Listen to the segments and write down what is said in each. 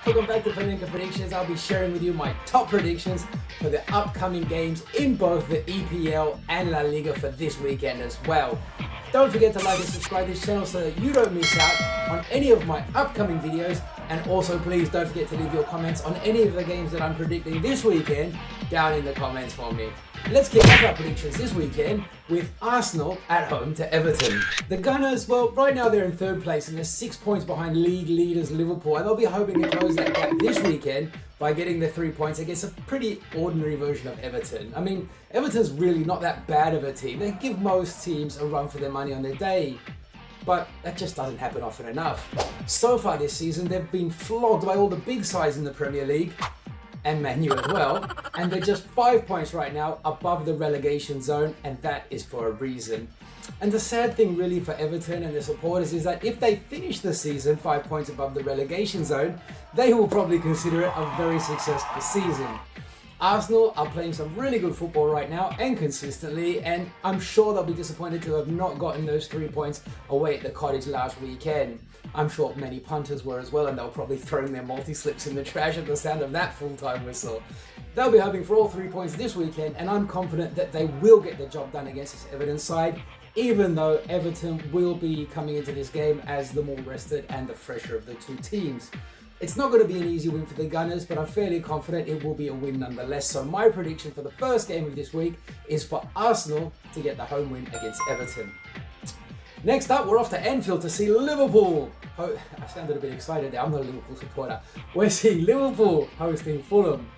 Welcome back to Panenka Predictions. I'll be sharing with you my top predictions for the upcoming games in both the EPL and La Liga for this weekend as well. Don't forget to like and subscribe to this channel so that you don't miss out on any of my upcoming videos, and also please don't forget to leave your comments on any of the games that I'm predicting this weekend down in the comments for me. Let's kick off our predictions this weekend with Arsenal at home to Everton. The Gunners, well, right now they're in third place and they're 6 points behind league leaders Liverpool, and they'll be hoping to close that gap this weekend by getting the 3 points against a pretty ordinary version of Everton. I mean, Everton's really not that bad of a team. They give most teams a run for their money on their day, but that just doesn't happen often enough. So far this season, they've been flogged by all the big sides in the Premier League, and Man U as well, and they're just 5 points right now above the relegation zone, and that is for a reason. And the sad thing really for Everton and their supporters is that if they finish the season 5 points above the relegation zone, they will probably consider it a very successful season. Arsenal are playing some really good football right now and consistently, and I'm sure they'll be disappointed to have not gotten those 3 points away at the Cottage last weekend. I'm sure many punters were as well, and they'll probably throwing their multi-slips in the trash at the sound of that full-time whistle. They'll be hoping for all 3 points this weekend, and I'm confident that they will get the job done against this Everton side, even though Everton will be coming into this game as the more rested and the fresher of the two teams. It's not going to be an easy win for the Gunners, but I'm fairly confident it will be a win nonetheless. So my prediction for the first game of this week is for Arsenal to get the home win against Everton. Next up, we're off to Anfield to see Liverpool. I sounded a bit excited there. I'm not a Liverpool supporter. We're seeing Liverpool hosting Fulham.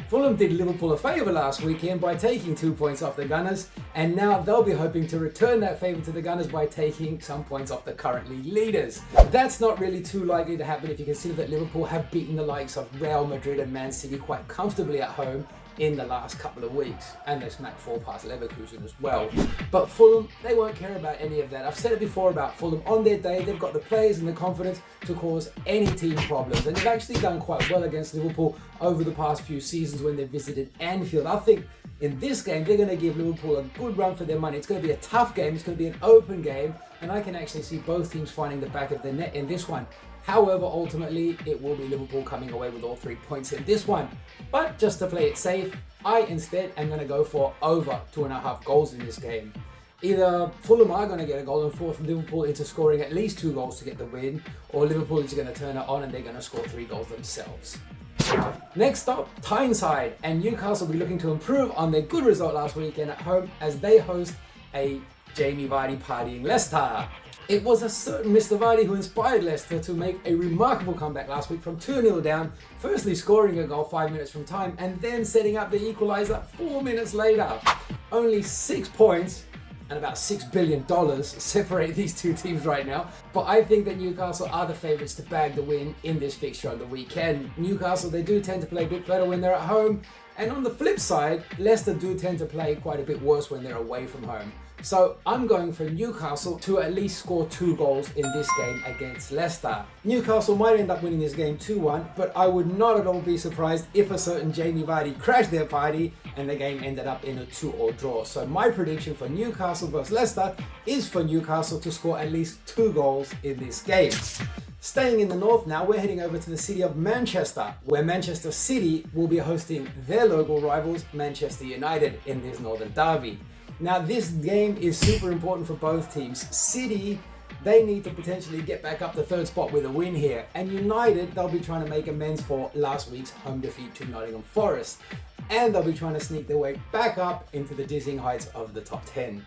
Fulham did Liverpool a favour last weekend by taking 2 points off the Gunners, and now they'll be hoping to return that favour to the Gunners by taking some points off the current league leaders. That's not really too likely to happen if you consider that Liverpool have beaten the likes of Real Madrid and Man City quite comfortably at home in the last couple of weeks, and they smacked 4 past Leverkusen as well. But Fulham, they won't care about any of that. I've said it before about Fulham. On their day, they've got the players and the confidence to cause any team problems, and they've actually done quite well against Liverpool over the past few seasons when they've visited Anfield. I think in this game, they're going to give Liverpool a good run for their money. It's going to be a tough game, it's going to be an open game, and I can actually see both teams finding the back of the net in this one. However, ultimately, it will be Liverpool coming away with all 3 points in this one. But just to play it safe, I instead am going to go for over 2.5 goals in this game. Either Fulham are going to get a goal and force Liverpool into scoring at least 2 goals to get the win, or Liverpool is going to turn it on and they're going to score 3 goals themselves. Next up, Tyneside, and Newcastle will be looking to improve on their good result last weekend at home as they host a Jamie Vardy partying Leicester. It was a certain Mr. Vardy who inspired Leicester to make a remarkable comeback last week from 2-0 down, firstly scoring a goal 5 minutes from time and then setting up the equaliser 4 minutes later. Only 6 points and about $6 billion separate these two teams right now, but I think that Newcastle are the favourites to bag the win in this fixture on the weekend. Newcastle, they do tend to play a bit better when they're at home, and on the flip side, Leicester do tend to play quite a bit worse when they're away from home. So I'm going for Newcastle to at least score 2 goals in this game against Leicester. Newcastle might end up winning this game 2-1, but I would not at all be surprised if a certain Jamie Vardy crashed their party and the game ended up in a 2-2 draw. So my prediction for Newcastle versus Leicester is for Newcastle to score at least 2 goals in this game. Staying in the north now, we're heading over to the city of Manchester, where Manchester City will be hosting their local rivals, Manchester United, in this northern derby. Now, this game is super important for both teams. City, they need to potentially get back up the 3rd spot with a win here. And United, they'll be trying to make amends for last week's home defeat to Nottingham Forest. And they'll be trying to sneak their way back up into the dizzying heights of the top 10.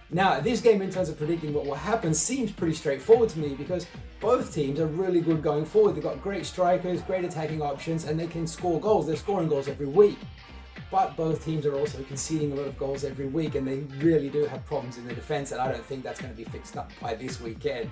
Now, this game, in terms of predicting what will happen, seems pretty straightforward to me because both teams are really good going forward. They've got great strikers, great attacking options, and they can score goals. They're scoring goals every week. But both teams are also conceding a lot of goals every week, and they really do have problems in the defence, and I don't think that's going to be fixed up by this weekend.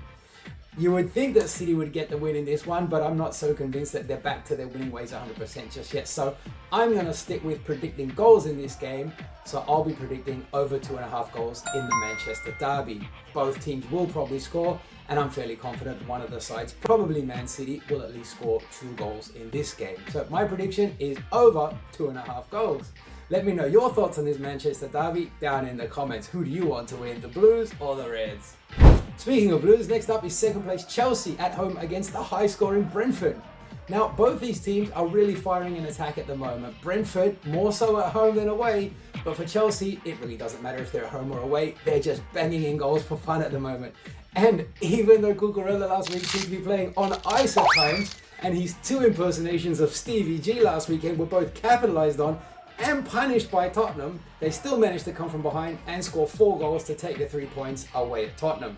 You would think that City would get the win in this one, but I'm not so convinced that they're back to their winning ways 100% just yet. So I'm going to stick with predicting goals in this game. So I'll be predicting over 2.5 goals in the Manchester derby. Both teams will probably score, and I'm fairly confident one of the sides, probably Man City, will at least score 2 goals in this game. So my prediction is over 2.5 goals. Let me know your thoughts on this Manchester derby down in the comments. Who do you want to win, the Blues or the Reds? Speaking of Blues, next up is second place Chelsea at home against the high-scoring Brentford. Now, both these teams are really firing an attack at the moment. Brentford, more so at home than away, but for Chelsea, it really doesn't matter if they're at home or away. They're just banging in goals for fun at the moment. And even though Cucurella last week seemed to be playing on ice at times, and his 2 impersonations of Stevie G last weekend were both capitalised on and punished by Tottenham, they still managed to come from behind and score 4 goals to take the 3 points away at Tottenham.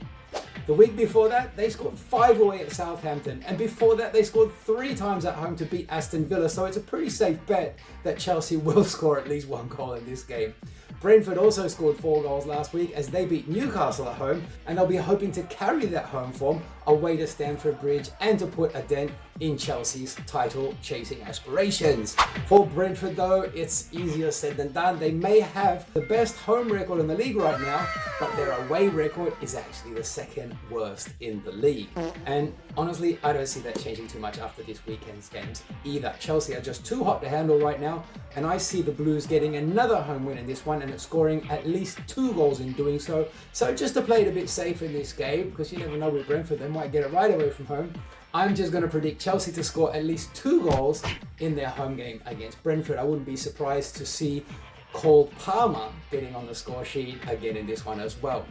The week before that, they scored 5 away at Southampton, and before that, they scored 3 times at home to beat Aston Villa, so it's a pretty safe bet that Chelsea will score at least 1 goal in this game. Brentford also scored 4 goals last week as they beat Newcastle at home, and they'll be hoping to carry that home form away to Stamford Bridge and to put a dent in Chelsea's title-chasing aspirations. For Brentford though, it's easier said than done. They may have the best home record in the league right now, but their away record is actually the 2nd worst in the league. And honestly, I don't see that changing too much after this weekend's games either. Chelsea are just too hot to handle right now, and I see the Blues getting another home win in this one, and it's scoring at least 2 goals in doing so. So just to play it a bit safe in this game, because you never know with Brentford, they might get it right away from home, I'm just going to predict Chelsea to score at least 2 goals in their home game against Brentford. I wouldn't be surprised to see Cole Palmer getting on the score sheet again in this one as well.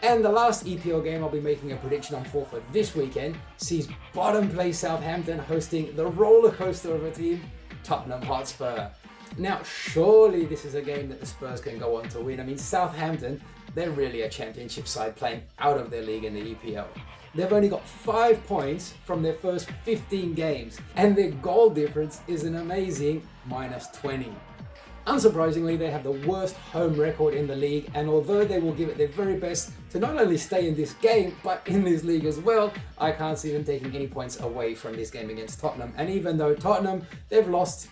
And the last EPL game I'll be making a prediction on for this weekend sees bottom place Southampton hosting the roller coaster of a team, Tottenham Hotspur. Now, surely this is a game that the Spurs can go on to win. I mean, Southampton, they're really a championship side playing out of their league in the EPL. They've only got 5 points from their first 15 games, and their goal difference is an amazing -20. Unsurprisingly, they have the worst home record in the league, and although they will give it their very best to not only stay in this game, but in this league as well, I can't see them taking any points away from this game against Tottenham. And even though Tottenham, they've lost,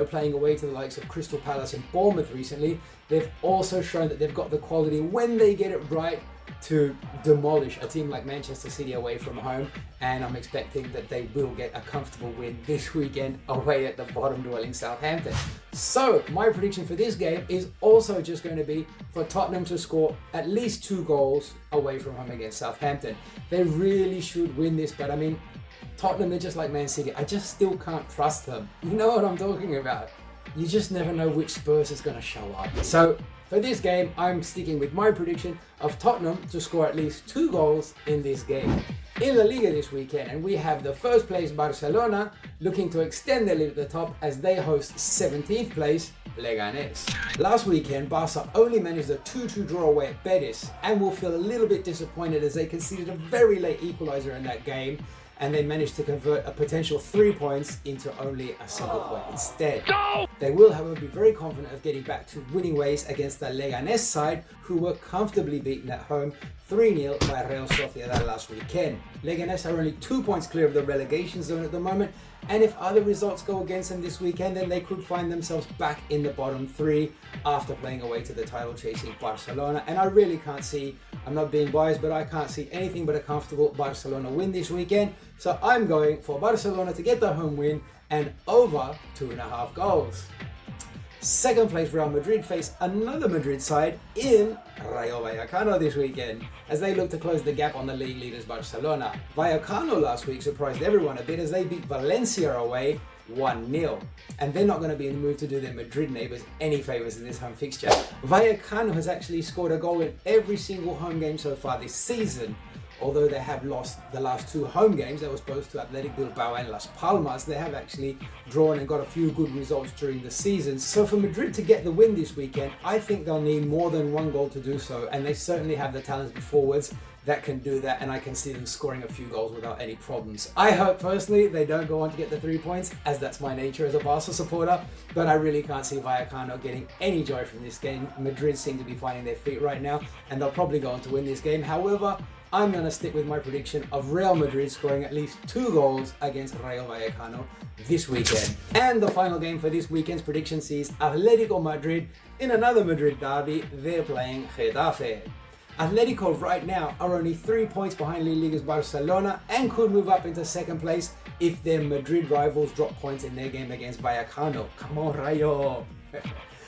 playing away to the likes of Crystal Palace and Bournemouth recently, they've also shown that they've got the quality when they get it right to demolish a team like Manchester City away from home, and I'm expecting that they will get a comfortable win this weekend away at the bottom-dwelling Southampton. So my prediction for this game is also just going to be for Tottenham to score at least 2 goals away from home against Southampton. They really should win this, but I mean, Tottenham, they're just like Man City. I just still can't trust them. You know what I'm talking about. You just never know which Spurs is going to show up. So for this game, I'm sticking with my prediction of Tottenham to score at least 2 goals in this game. In La Liga this weekend, and we have the first place Barcelona looking to extend their lead at the top as they host 17th place Leganes. Last weekend, Barca only managed a 2-2 draw away at Betis and will feel a little bit disappointed as they conceded a very late equaliser in that game, and they managed to convert a potential 3 points into only a single point instead. No! They will, however, be very confident of getting back to winning ways against the Leganes side, who were comfortably beaten at home 3-0 by Real Sociedad last weekend. Leganes are only 2 points clear of the relegation zone at the moment, and if other results go against them this weekend, then they could find themselves back in the bottom 3 after playing away to the title-chasing Barcelona. And I really can't see, I'm not being biased, but I can't see anything but a comfortable Barcelona win this weekend. So I'm going for Barcelona to get the home win and over 2.5 goals. Second place Real Madrid face another Madrid side in Rayo Vallecano this weekend as they look to close the gap on the league leaders Barcelona. Vallecano last week surprised everyone a bit as they beat Valencia away 1-0, and they're not going to be in the mood to do their Madrid neighbours any favours in this home fixture. Vallecano has actually scored a goal in every single home game so far this season. Although they have lost the last 2 home games, that was both to Athletic Bilbao and Las Palmas, they have actually drawn and got a few good results during the season. So for Madrid to get the win this weekend, I think they'll need more than 1 goal to do so, and they certainly have the talented forwards that can do that, and I can see them scoring a few goals without any problems. I hope personally they don't go on to get the 3 points, as that's my nature as a Barca supporter, but I really can't see Vallecano getting any joy from this game. Madrid seem to be finding their feet right now, and they'll probably go on to win this game. However, I'm going to stick with my prediction of Real Madrid scoring at least 2 goals against Rayo Vallecano this weekend. And the final game for this weekend's prediction sees Atletico Madrid in another Madrid derby. They're playing Getafe. Atletico right now are only 3 points behind league leaders Barcelona and could move up into 2nd place if their Madrid rivals drop points in their game against Vallecano. Come on, Rayo!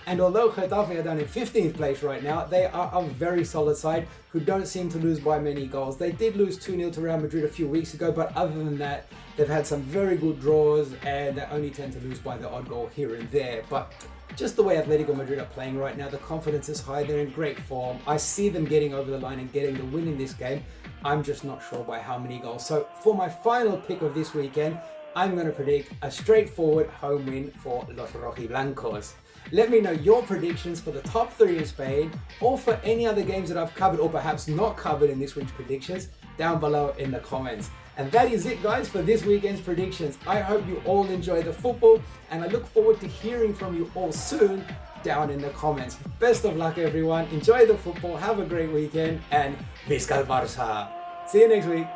And although Getafe are down in 15th place right now, they are a very solid side who don't seem to lose by many goals. They did lose 2-0 to Real Madrid a few weeks ago, but other than that, they've had some very good draws and they only tend to lose by the odd goal here and there. But just the way Atletico Madrid are playing right now, the confidence is high, they're in great form. I see them getting over the line and getting the win in this game. I'm just not sure by how many goals. So for my final pick of this weekend, I'm going to predict a straightforward home win for Los Rojiblancos. Let me know your predictions for the top 3 in Spain or for any other games that I've covered or perhaps not covered in this week's predictions down below in the comments. And that is it, guys, for this weekend's predictions. I hope you all enjoy the football and I look forward to hearing from you all soon down in the comments. Best of luck, everyone. Enjoy the football. Have a great weekend and Visca el Barça. See you next week.